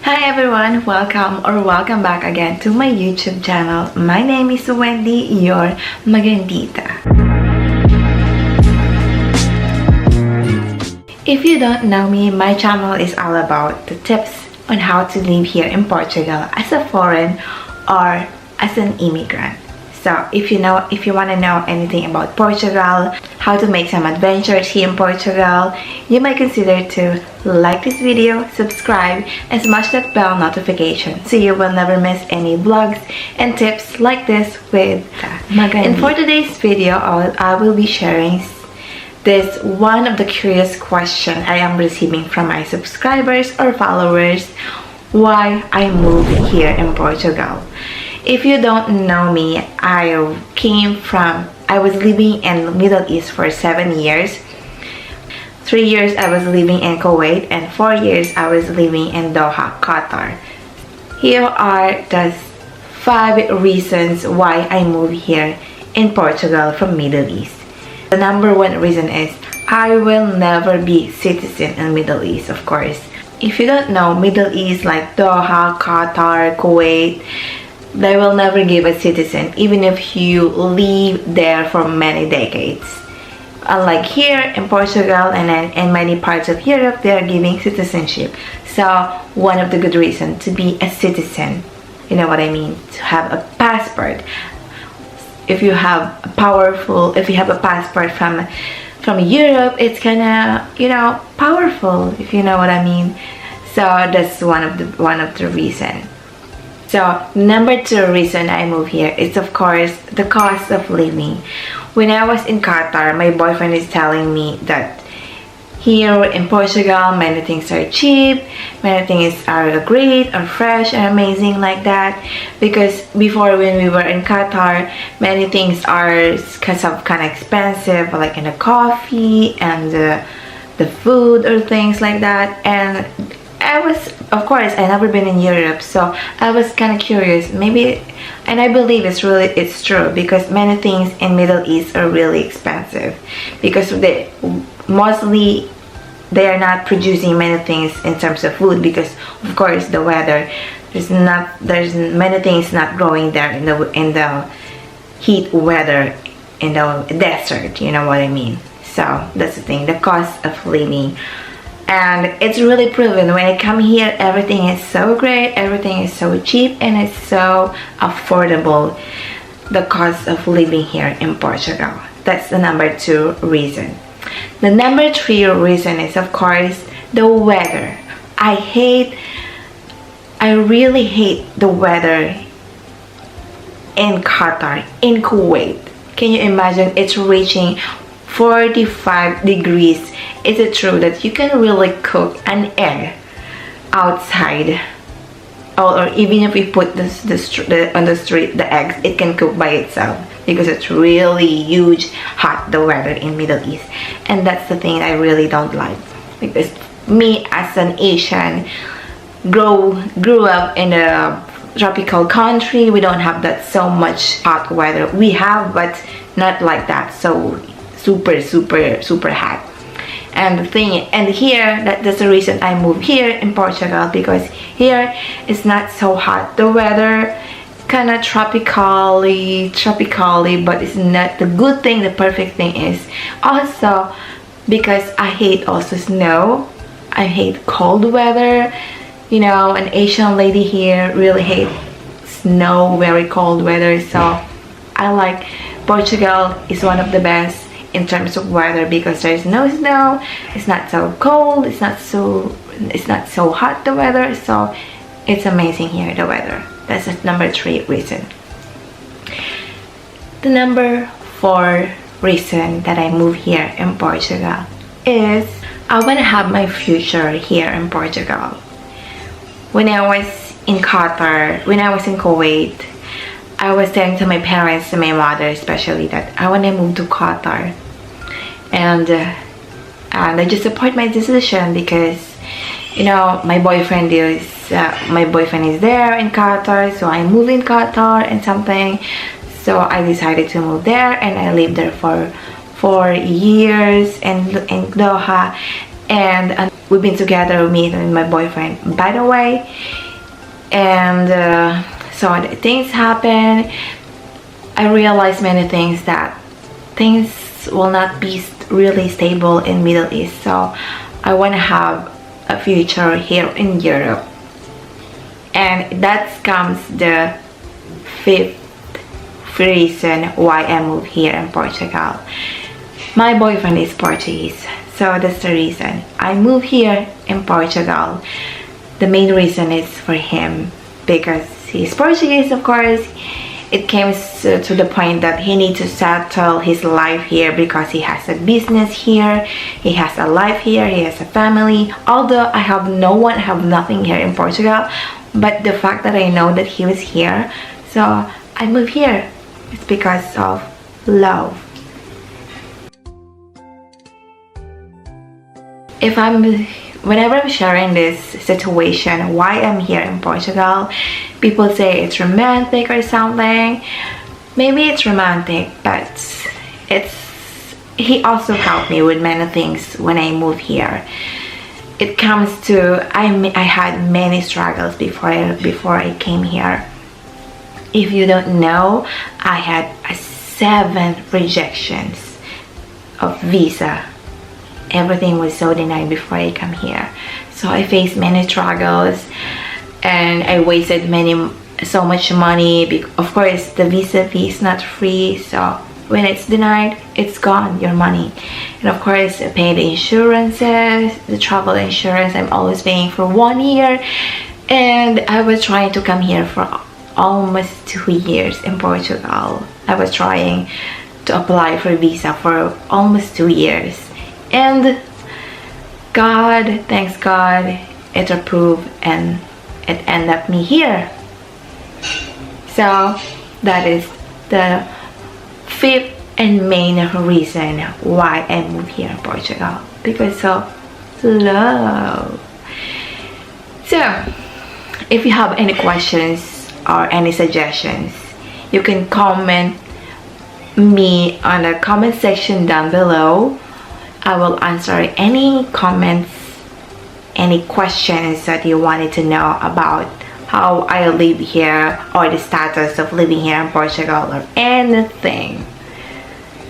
Hi everyone, welcome back again to my YouTube channel. My name is Wendy, your Magandita. If you don't know me, my channel is all about the tips on how to live here in Portugal as a foreign or as an immigrant. So if you want to know anything about Portugal, how to make some adventures here in Portugal, you might consider to like this video, subscribe, and smash that bell notification so you will never miss any vlogs and tips like this with Magandita. And for today's video, I will be sharing this one of the curious question I am receiving from my subscribers or followers, why I moved here in Portugal. If you don't know me, I was living in the Middle East for 7 years. 3 years I was living in Kuwait and 4 years I was living in Doha, Qatar. Here are the 5 reasons why I moved here in Portugal from Middle East. The number 1 reason is I will never be citizen in Middle East, of course. If you don't know, Middle East like Doha, Qatar, Kuwait, they will never give a citizen even if you live there for many decades. Unlike here in Portugal and in many parts of Europe, they are giving citizenship. So one of the good reasons to be a citizen, you know what I mean, to have a passport. If you have a passport from Europe, it's kinda, powerful, if you know what I mean. So that's one of the reasons. So number 2 reason I moved here is of course the cost of living. When I was in Qatar, my boyfriend is telling me that here in Portugal many things are cheap, many things are great or fresh and amazing like that. Because before when we were in Qatar, many things are kind of expensive, like in the coffee and the food or things like that. And I never been in Europe, so I was kind of curious, maybe, and I believe it's true, because many things in Middle East are really expensive, because they are not producing many things in terms of food, because of course the weather, there's many things not growing there in the heat weather, in the desert, you know what I mean. So that's the thing, the cost of living. And it's really proven when I come here, everything is so great, everything is so cheap, and it's so affordable, the cost of living here in Portugal. That's the number 2 reason. The number 3 reason is of course the weather. I really hate the weather in Qatar, in Kuwait. Can you imagine, it's reaching 45 degrees. Is it true that you can really cook an egg outside, or even if we put on the street the eggs, it can cook by itself, because it's really huge hot, the weather in Middle East. And that's the thing I really don't like, because me as an Asian grew up in a tropical country. We don't have that so much hot weather. We have, but not like that, so super hot. And here, that's the reason I moved here in Portugal, because here it's not so hot. The weather kind of tropically, but it's not the good thing. The perfect thing is also because I hate also snow. I hate cold weather. You know, an Asian lady here really hate snow, very cold weather. So I like Portugal is one of the best in terms of weather, because there's no snow, it's not so cold, it's not so hot, the weather, so it's amazing here, the weather. That's the number 3 reason. The number 4 reason that I moved here in Portugal is I want to have my future here in Portugal. When I was in Qatar, when I was in Kuwait, I was saying to my parents, to my mother especially, that I want to move to Qatar. And I just support my decision, because my boyfriend is there in Qatar, so I moved in Qatar and something. So I decided to move there, and I lived there for 4 years in Doha. and we've been together, me and my boyfriend, by the way. And so things happen. I realized many things, that things will not be really stable in Middle East, so I want to have a future here in Europe. And that comes the fifth reason why I moved here in Portugal. My boyfriend is Portuguese, so that's the reason I moved here in Portugal. The main reason is for him, because he's Portuguese, of course. It came to the point that he needs to settle his life here, because he has a business here, he has a life here, he has a family. Although I have no one, I have nothing here in Portugal, but the fact that I know that he was here, so I moved here. It's because of love. Whenever I'm sharing this situation, why I'm here in Portugal, people say it's romantic or something. Maybe it's romantic, but he also helped me with many things when I moved here. It comes to, I had many struggles before I came here. If you don't know, I had 7 rejections of visa. Everything was so denied before I come here, so I faced many struggles, and I wasted so much money. Of course, the visa fee is not free, so when it's denied, it's gone, your money. And of course, I pay the insurances, the travel insurance. I'm always paying for 1 year, and I was trying to come here for almost 2 years in Portugal. I was trying to apply for visa for almost 2 years. And God, thanks God, it approved and it ended up me here. So that is the 5th and main reason why I moved here in Portugal, because of love. So if you have any questions or any suggestions, you can comment me on the comment section down below. I will answer any comments, any questions that you wanted to know about how I live here, or the status of living here in Portugal, or anything.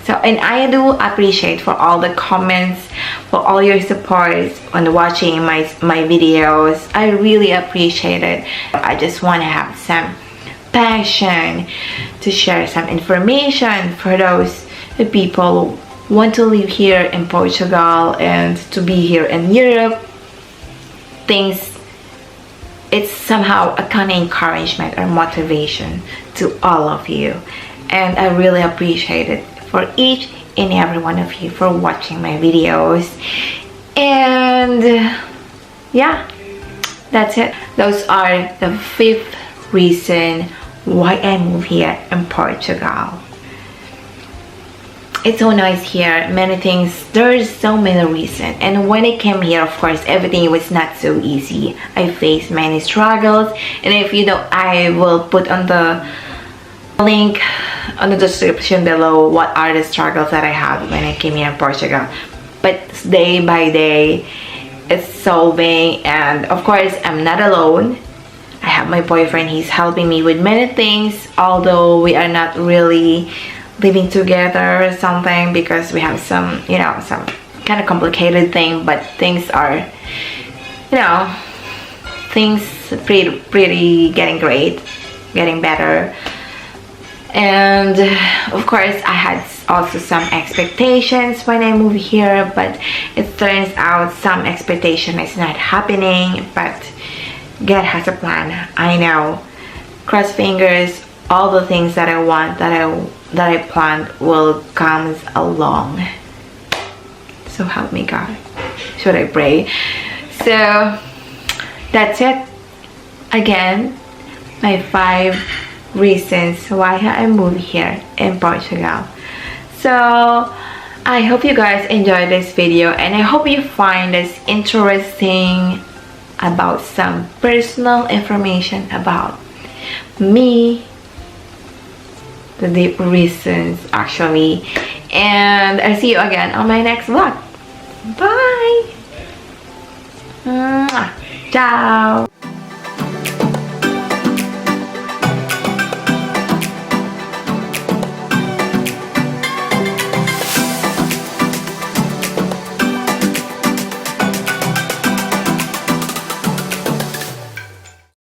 So, and I do appreciate for all the comments, for all your support on watching my videos. I really appreciate it. I just want to have some passion to share some information for those people want to live here in Portugal and to be here in Europe. It's somehow a kind of encouragement or motivation to all of you, and I really appreciate it for each and every one of you for watching my videos. And yeah, that's it. Those are the 5th reason why I moved here in Portugal. It's so nice here, many things, there's so many reasons. And when I came here, of course, everything was not so easy. I faced many struggles, and if you don't, I will put on the link on the description below what are the struggles that I had when I came here in Portugal. But day by day, it's solving, and of course, I'm not alone. I have my boyfriend, he's helping me with many things, although we are not really living together or something, because we have some, some kind of complicated thing, but things are, things pretty getting great, getting better. And of course, I had also some expectations when I moved here, but it turns out some expectation is not happening, but God has a plan. I know, cross fingers, all the things that I want, that I planned will come along. So help me God. Should I pray? So that's it. Again, my 5 reasons why I moved here in Portugal. So I hope you guys enjoyed this video, and I hope you find this interesting about some personal information about me, the deep reasons actually. And I'll see you again on my next vlog. Bye. Ciao!